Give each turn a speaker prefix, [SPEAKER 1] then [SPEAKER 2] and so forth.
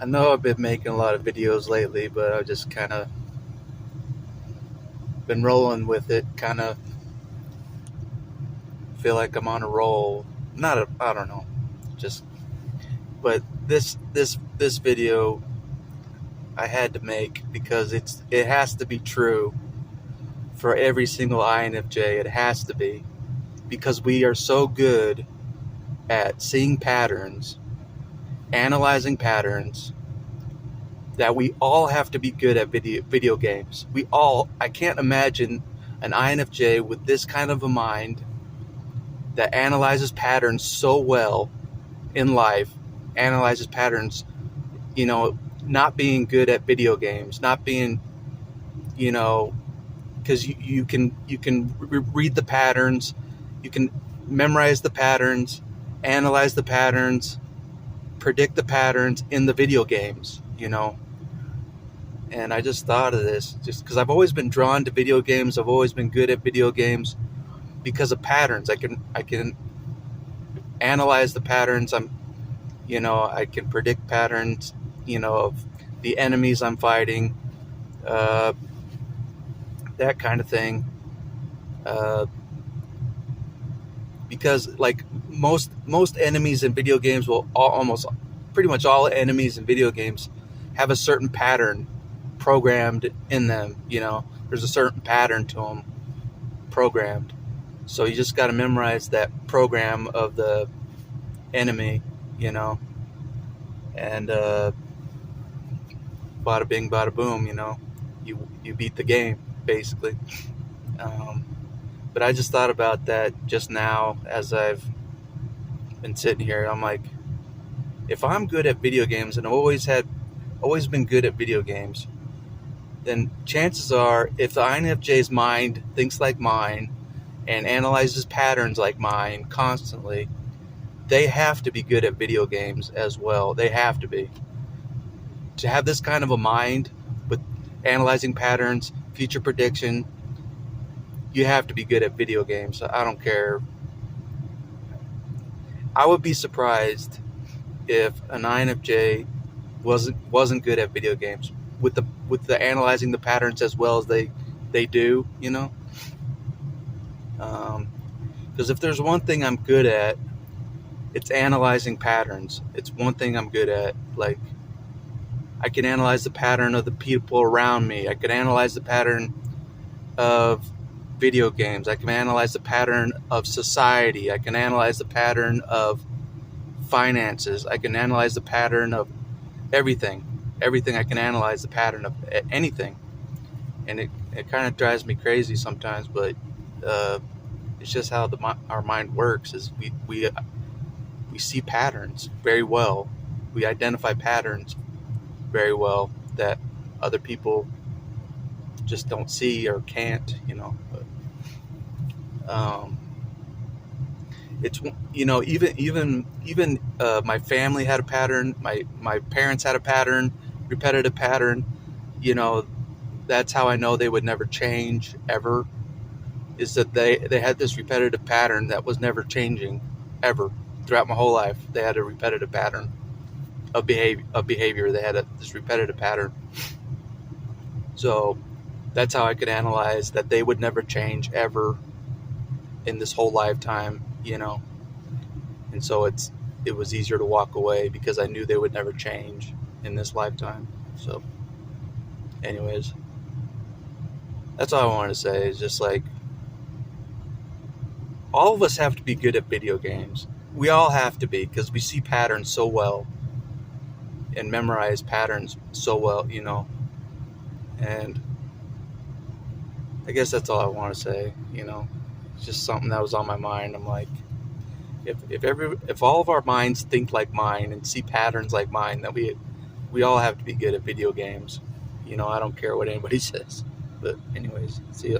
[SPEAKER 1] I know I've been making a lot of videos lately, but I've just kind of been rolling with it. Kind of feel like I'm on a roll. I don't know. Just, but this video I had to make because it has to be true for every single INFJ. It has to be because we are so good at seeing patterns, analyzing patterns, that we all have to be good at video games. I can't imagine an INFJ with this kind of a mind that analyzes patterns so well in life, analyzes patterns, not being good at video games, not being, because you can read the patterns, you can memorize the patterns, analyze the patterns, predict the patterns in the video games, And I just thought of this just because I've always been drawn to video games. I've always been good at video games because of patterns. I can analyze the patterns. I can predict patterns, of the enemies I'm fighting, that kind of thing. Because like most enemies in video games pretty much all enemies in video games have a certain pattern programmed in them. There's a certain pattern to them programmed. So you just got to memorize that program of the enemy, and bada bing, bada boom, you beat the game, basically. But I just thought about that just now as I've been sitting here. I'm like, if I'm good at video games and always been good at video games, then chances are if the INFJ's mind thinks like mine and analyzes patterns like mine constantly, they have to be good at video games as well. They have to be. To have this kind of a mind with analyzing patterns, future prediction, you have to be good at video games. I don't care. I would be surprised if an INFJ wasn't good at video games with the analyzing the patterns as well as they do, because if there's one thing I'm good at, it's analyzing patterns. It's one thing I'm good at. Like, I can analyze the pattern of the people around me. I can analyze the pattern of video games. I can analyze the pattern of society. I can analyze the pattern of finances. I can analyze the pattern of everything. I can analyze the pattern of anything. And it kind of drives me crazy sometimes, but it's just how our mind works. Is we see patterns very well. We identify patterns very well that other people just don't see or can't, But, it's even my family had a pattern. My parents had a pattern, repetitive pattern. That's how I know they would never change ever. Is that they had this repetitive pattern that was never changing ever throughout my whole life. They had a repetitive pattern of behavior. They had this repetitive pattern. So that's how I could analyze that they would never change ever in this whole lifetime, And so it was easier to walk away because I knew they would never change in this lifetime. So anyways, that's all I wanted to say. Is just like, all of us have to be good at video games. We all have to be, because we see patterns so well and memorize patterns so well, And I guess that's all I want to say, It's just something that was on my mind. I'm like, if all of our minds think like mine and see patterns like mine, then we all have to be good at video games. I don't care what anybody says. But anyways, see ya.